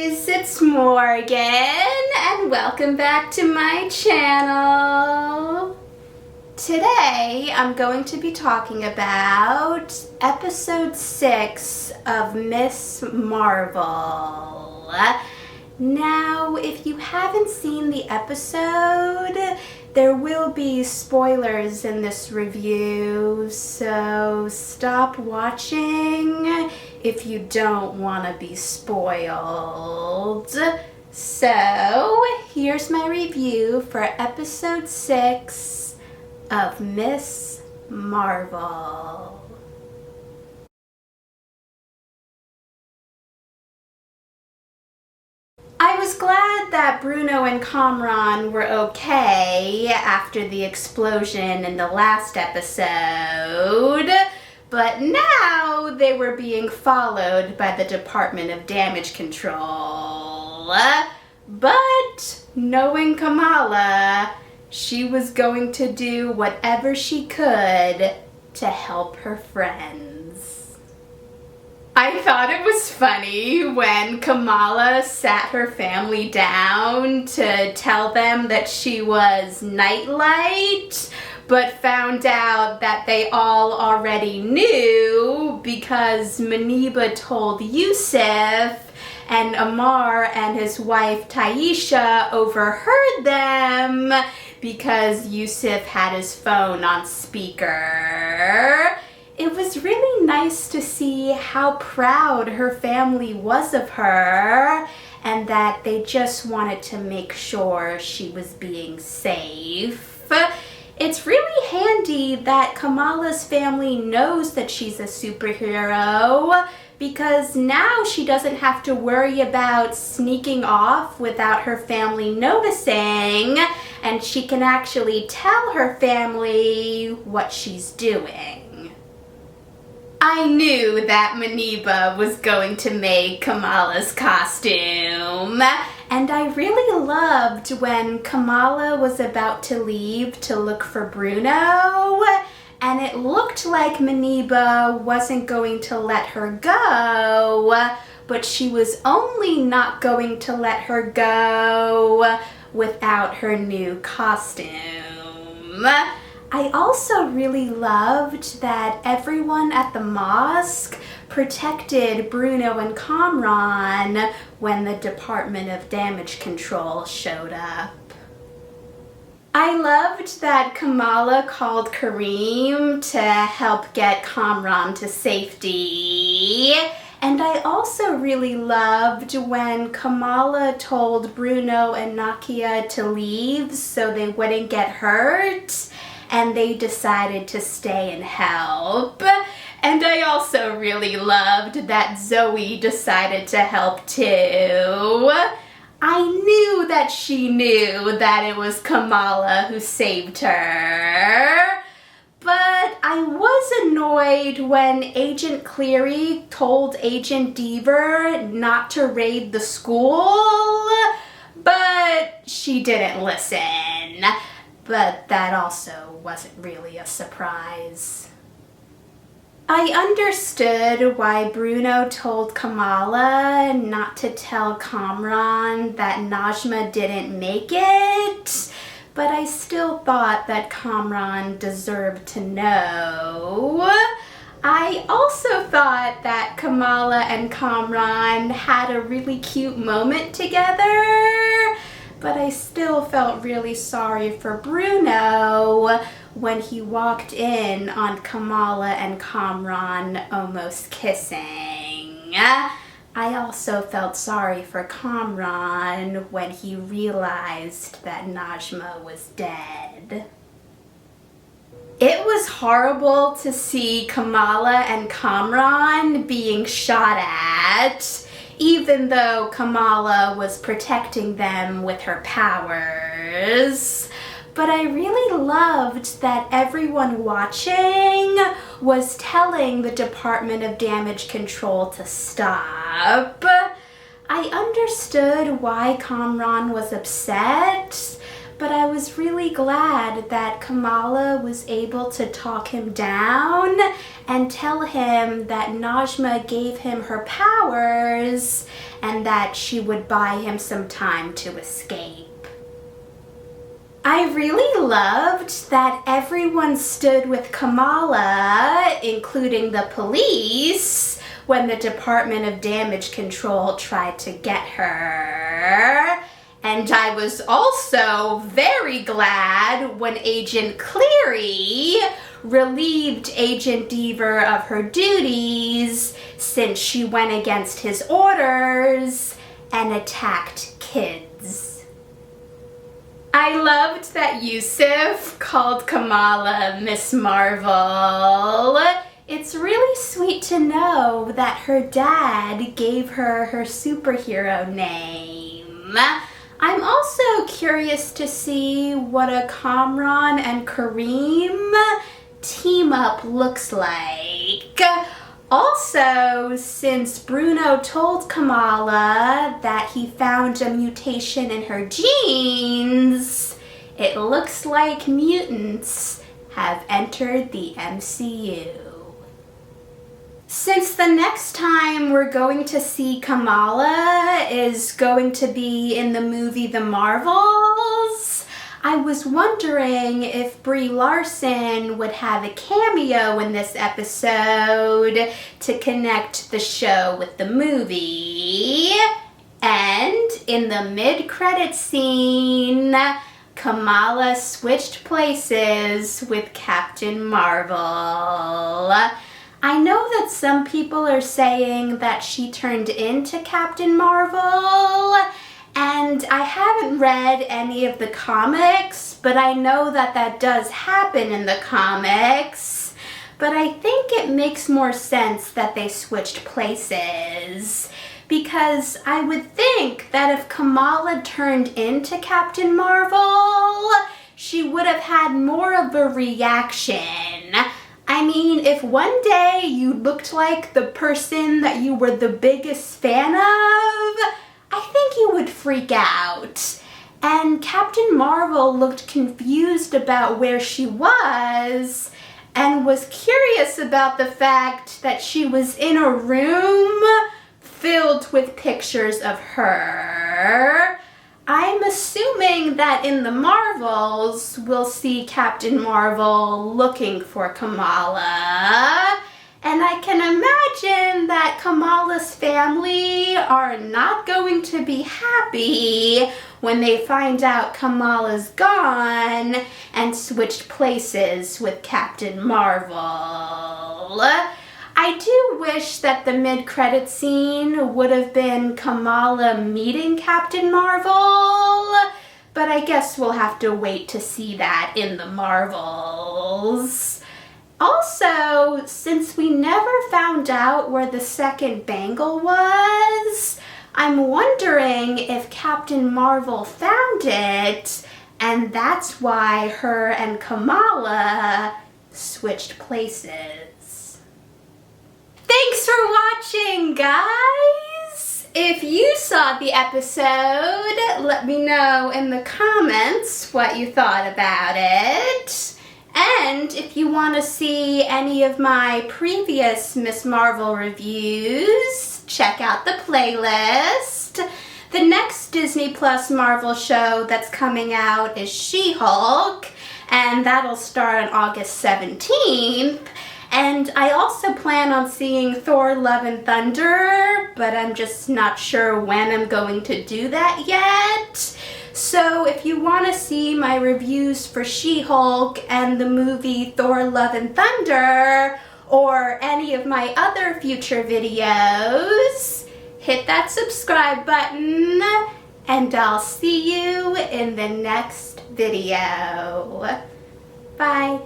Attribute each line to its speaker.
Speaker 1: guys, it's Morgan and welcome back to my channel. Today I'm going to be talking about episode 6 of Miss Marvel. Now, if you haven't seen the episode, there will be spoilers in this review, so stop watching if you don't want to be spoiled. So, here's my review for episode 6 of Miss Marvel. I was glad that Bruno and Kamran were okay after the explosion in the last episode, but now they were being followed by the Department of Damage Control. But knowing Kamala, she was going to do whatever she could to help her friends. I thought it was funny when Kamala sat her family down to tell them that she was Nightlight, but found out that they all already knew because Muniba told Yusuf, and Amar and his wife Taisha overheard them because Yusuf had his phone on speaker. It was really nice to see how proud her family was of her and that they just wanted to make sure she was being safe. It's really handy that Kamala's family knows that she's a superhero because now she doesn't have to worry about sneaking off without her family noticing, and she can actually tell her family what she's doing. I knew that Muniba was going to make Kamala's costume, and I really loved when Kamala was about to leave to look for Bruno, and it looked like Muniba wasn't going to let her go, but she was only not going to let her go without her new costume. I also really loved that everyone at the mosque protected Bruno and Kamran when the Department of Damage Control showed up. I loved that Kamala called Kareem to help get Kamran to safety. And I also really loved when Kamala told Bruno and Nakia to leave so they wouldn't get hurt, and they decided to stay and help. And I also really loved that Zoe decided to help too. I knew that she knew that it was Kamala who saved her. But I was annoyed when Agent Cleary told Agent Deaver not to raid the school, but she didn't listen. But that also wasn't really a surprise. I understood why Bruno told Kamala not to tell Kamran that Najma didn't make it, but I still thought that Kamran deserved to know. I also thought that Kamala and Kamran had a really cute moment together, but I still felt really sorry for Bruno when he walked in on Kamala and Kamran almost kissing. I also felt sorry for Kamran when he realized that Najma was dead. It was horrible to see Kamala and Kamran being shot at, even though Kamala was protecting them with her powers. But I really loved that everyone watching was telling the Department of Damage Control to stop. I understood why Kamran was upset, but I was really glad that Kamala was able to talk him down and tell him that Najma gave him her powers and that she would buy him some time to escape. I really loved that everyone stood with Kamala, including the police, when the Department of Damage Control tried to get her. And I was also very glad when Agent Cleary relieved Agent Deaver of her duties since she went against his orders and attacked kids. I loved that Yusuf called Kamala Miss Marvel. It's really sweet to know that her dad gave her her superhero name. I'm also curious to see what a Kamran and Kareem team up looks like. Also, since Bruno told Kamala that he found a mutation in her genes, it looks like mutants have entered the MCU. Since the next time we're going to see Kamala is going to be in the movie The Marvels, I was wondering if Brie Larson would have a cameo in this episode to connect the show with the movie. And in the mid-credits scene, Kamala switched places with Captain Marvel. I know that some people are saying that she turned into Captain Marvel, and I haven't read any of the comics, but I know that that does happen in the comics. But I think it makes more sense that they switched places, because I would think that if Kamala turned into Captain Marvel, she would have had more of a reaction. I mean, if one day you looked like the person that you were the biggest fan of, I think you would freak out. And Captain Marvel looked confused about where she was and was curious about the fact that she was in a room filled with pictures of her. I'm assuming that in the Marvels, we'll see Captain Marvel looking for Kamala. And I can imagine that Kamala's family are not going to be happy when they find out Kamala's gone and switched places with Captain Marvel. I do wish that the mid-credit scene would have been Kamala meeting Captain Marvel, but I guess we'll have to wait to see that in the Marvels. Also, since we never found out where the second bangle was, I'm wondering if Captain Marvel found it, and that's why her and Kamala switched places. Thanks for watching, guys! If you saw the episode, let me know in the comments what you thought about it. And if you want to see any of my previous Miss Marvel reviews, check out the playlist. The next Disney Plus Marvel show that's coming out is She-Hulk, and that'll start on August 17th. And I also plan on seeing Thor: Love and Thunder, but I'm just not sure when I'm going to do that yet. So if you want to see my reviews for She-Hulk and the movie Thor: Love and Thunder, or any of my other future videos, hit that subscribe button, and I'll see you in the next video. Bye.